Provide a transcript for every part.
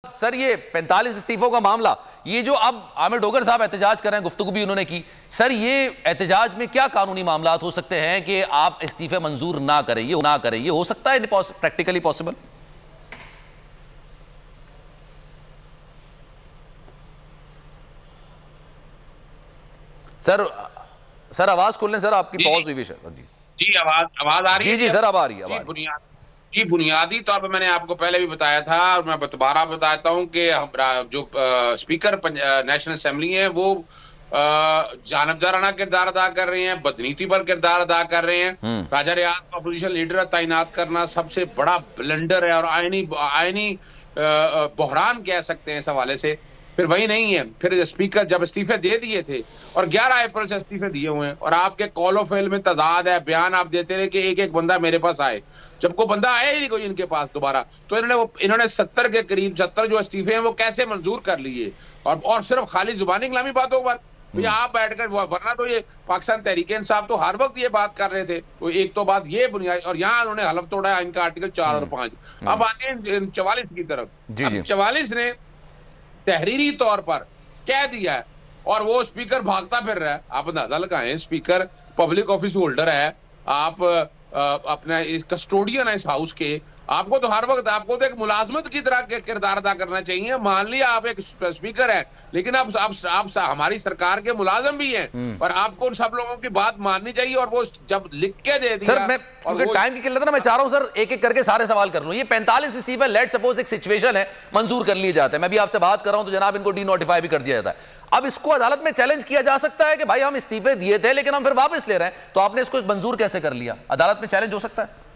Sir ये 45 इस्तीफों का मामला, ये जो अब आमिर डोगर साहब एहतजाज कर रहे हैं, गुफ्तगू भी उन्होंने की, सर ये एहतजाज में क्या कानूनी मामलात हो सकते हैं कि आप इस्तीफे मंजूर ना करें, ये हो सकता है प्रैक्टिकली पॉसिबल? सर आवाज खोल लें सर, आपकी पॉज हुई है। जी आवाज आ रही है? जी सर अब आ रही है। जी बुनियादी तौर पर मैंने आपको पहले भी बताया था और मैं दोबारा बताता हूं कि जो स्पीकर नेशनल असेंबली है वो जानबदाराना किरदार अदा कर रहे हैं, बदनीति पर किरदार अदा कर रहे हैं। राजा रियाज को अपोजिशन लीडर तैनात करना सबसे बड़ा ब्लंडर है और आईनी बहरान कह सकते हैं इस हवाले से। फिर वही नहीं है, फिर स्पीकर जब इस्तीफे दे दिए थे और 11 अप्रैल से इस्तीफे दिए हुए हैं और आपके कॉल ऑफ फेल में तजाद है, बयान आप देते रहे कि एक एक बंदा मेरे पास आए, जब कोई बंदा आया ही नहीं कोई इनके पास दोबारा, तो इन्होंने 70 के करीब 70 जो इस्तीफे हैं वो कैसे मंजूर कर लिए और सिर्फ खाली जुबानी कलामी बातों पर भैया आप बैठकर, वरना तो ये पाकिस्तान तहरीक इंसाफ तो हर वक्त ये बात कर रहे थे। तो एक तो बात ये बुनियादी, और यहाँ उन्होंने हलफ तोड़ा है इनका आर्टिकल 4 और 5। अब आते हैं 44 की तरफ। 44 ने तहरीरी तौर पर कह दिया है और वो स्पीकर भागता फिर रहा है। आप अंदाजा लगाएं, स्पीकर पब्लिक ऑफिस होल्डर है, आप अपना इस कस्टोडियन है इस हाउस के, आपको तो हर वक्त आपको तो एक मुलाजमत की तरह के किरदार अदा करना चाहिए। मान लिया आप एक स्पीकर है लेकिन आप हमारी सरकार के मुलाजम भी हैं और आपको उन सब लोगों की बात माननी चाहिए। और वो जब लिख के दे दिया, सर मैं टाइम की किल्लत है ना, मैं चाह रहा हूं सर एक एक करके सारे सवाल कर लूं। ये 45 इस्तीफे लेट सपोज एक सिचुएशन है, मंजूर कर लिए जाते हैं, मैं भी आपसे बात कर रहा हूं तो जनाब इनको डीनोटिफाई भी कर दिया जाता है। अब इसको अदालत में चैलेंज किया जा सकता है कि भाई हम इस्तीफे दिए थे लेकिन हम फिर वापस ले रहे हैं, तो आपने इसको मंजूर कैसे कर लिया? अदालत में चैलेंज हो सकता है?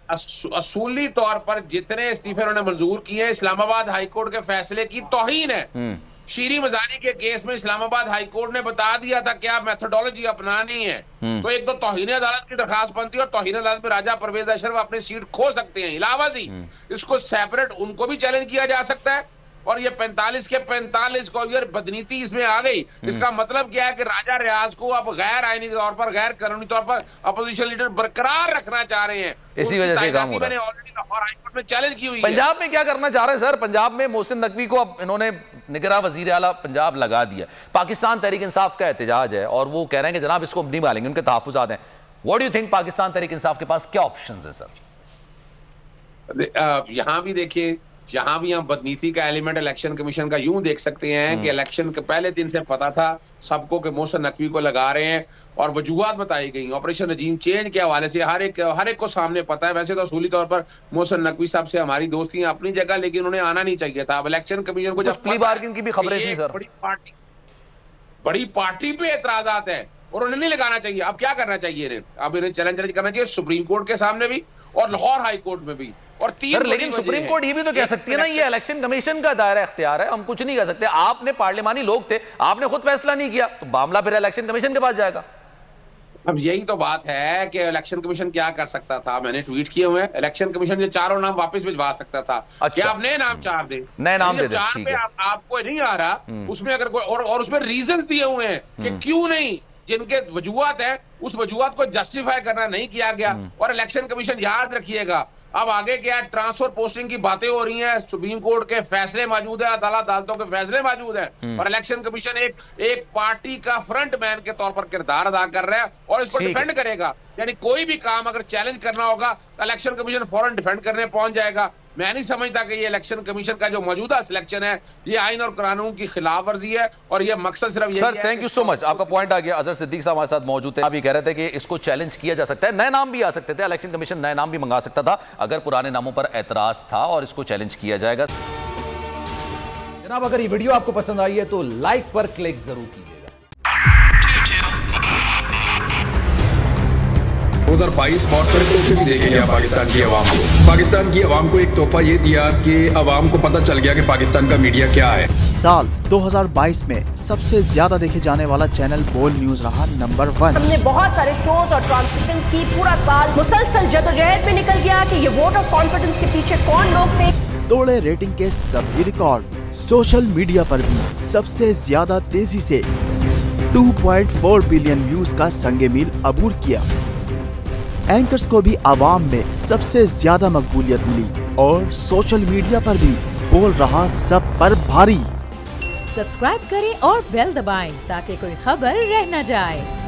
असूली तौर पर जितने इस्तीफे उन्होंने मंजूर किए, इस्लामाबाद हाईकोर्ट के फैसले की तौहीन है। शीरी मजानी के केस में इस्लामाबाद हाईकोर्ट ने बता दिया था क्या मेथोडोलॉजी अपनानी है। तो एक तो तौहीन अदालत की दरखास्त बनती है और तौहीन अदालत में राजा परवेज अशरफ अपनी सीट खो सकते हैं। इलावाजी इसको सेपरेट उनको भी चैलेंज किया जा सकता है। और ये 45 के 45 को यार बदनीति इसमें आ गई। इसका मतलब क्या है कि राजा रियाज को अब गैर आईनी तौर पर, गैर कानूनी तौर पर अपोजिशन लीडर बरकरार रखना चाह रहे हैं। इसी वजह से काम हो रहा है। ऑलरेडी लाहौर हाईकोर्ट में चैलेंज की हुई है। पंजाब में क्या करना चाह रहे हैं सर? पंजाब में मोहसिन नकवी को अब इन्होंने निगरां वजीर आला पंजाब लगा दिया। पाकिस्तान तहरीक इंसाफ का एहतजाज है और वो कह रहे हैं कि जनाब इसको नहीं मालेंगे, उनके तहफ्फुज़ात हैं। What do you think, Pakistan Tehreek Insaf के पास क्या ऑप्शंस है सर? यहां भी देखिए, जहां भी हम बदनीति का एलिमेंट इलेक्शन कमीशन का यूं देख सकते हैं कि इलेक्शन के पहले दिन से पता था सबको कि मोहसिन नकवी को लगा रहे हैं और वजूहात बताई गई ऑपरेशन रजीम चेंज के हवाले से हर एक को सामने पता है। वैसे तो असूली तौर पर मोहसिन नकवी साहब से हमारी दोस्ती है अपनी जगह, लेकिन उन्हें आना नहीं चाहिए था। अब इलेक्शन कमीशन को जब प्ली बार्गेनिंग की भी खबरें थी सर, बड़ी पार्टी पे एतराजात है और उन्हें नहीं लगाना चाहिए। अब क्या करना चाहिए इन्हें? अब इन्हें चैलेंज करना चाहिए सुप्रीम कोर्ट के सामने भी और लाहौर हाई कोर्ट में भी। और तीन, लेकिन सुप्रीम कोर्ट ये भी तो कह सकती है ना, ये इलेक्शन कमीशन का दायरा इख्तियार है, हम कुछ नहीं कर सकते। आपने पार्लियामानी लोग थे, आपने खुद फैसला नहीं किया तो मामला फिर इलेक्शन कमीशन के पास जाएगा। अब यही तो बात है कि इलेक्शन कमीशन क्या कर सकता था। मैंने ट्वीट किए हुए हैं, इलेक्शन कमीशन ये चारों नाम वापस भिजवा सकता था। अच्छा। क्या आप नए नाम चार दे, नए नाम दे, चार पे आपको नहीं आ रहा उसमें अगर कोई और उसमें रीजन दिए हुए हैं कि क्यों नहीं, जिनके वजूहात है उस वजूहात को जस्टिफाई करना नहीं किया गया। और इलेक्शन कमीशन याद रखिएगा अब आगे क्या ट्रांसफर पोस्टिंग की बातें हो रही हैं, सुप्रीम कोर्ट के फैसले मौजूद है, अदालतों के फैसले मौजूद है और इलेक्शन कमीशन एक पार्टी का फ्रंट मैन के तौर पर किरदार अदा कर रहा है और इसको डिफेंड करेगा। यानी कोई भी काम अगर चैलेंज करना होगा तो इलेक्शन कमीशन फौरन डिफेंड करने पहुंच जाएगा। मैं नहीं समझता कि ये इलेक्शन कमीशन का जो मौजूदा सिलेक्शन है ये आइन और कानून की खिलाफ वर्जी है और ये मकसद सिर्फ यही है। Sir thank you so much, आपका पॉइंट आ गया। अजहर सिद्दीक साहब हमारे साथ मौजूद थे, आप ये कह रहे थे कि इसको चैलेंज किया जा सकता है, नए नाम भी आ सकते थे, इलेक्शन कमीशन नए नाम भी मंगा सकता था अगर पुराने नामों पर एतराज था और इसको चैलेंज किया जाएगा। जनाब अगर ये वीडियो आपको पसंद आई है तो लाइक पर क्लिक जरूर कीजिएगा। 2022 बहुत सारे तोहफे भी देखे गया पाकिस्तान की आवाम को। पाकिस्तान की आवाम को एक तोहफा ये दिया कि आवाम को पता चल गया कि पाकिस्तान का मीडिया क्या है। साल 2022 में सबसे ज्यादा देखे जाने वाला चैनल बोल्ड न्यूज रहा नंबर 1। हमने बहुत सारे शोज और ट्रांसमिशंस की, पूरा साल मुसलसल जदोजहद में निकल गया कि ये वोट ऑफ कॉन्फिडेंस के पीछे कौन लोग थे। तोड़े रेटिंग के सभी रिकॉर्ड। सोशल मीडिया पर भी सबसे ज्यादा तेजी से 2.4 बिलियन व्यूज का संगे मील अबूर किया। एंकर्स को भी आवाम में सबसे ज्यादा मकबूलियत मिली और सोशल मीडिया पर भी बोल रहा सब पर भारी। सब्सक्राइब करें और बेल दबाएं ताकि कोई खबर रह न जाए।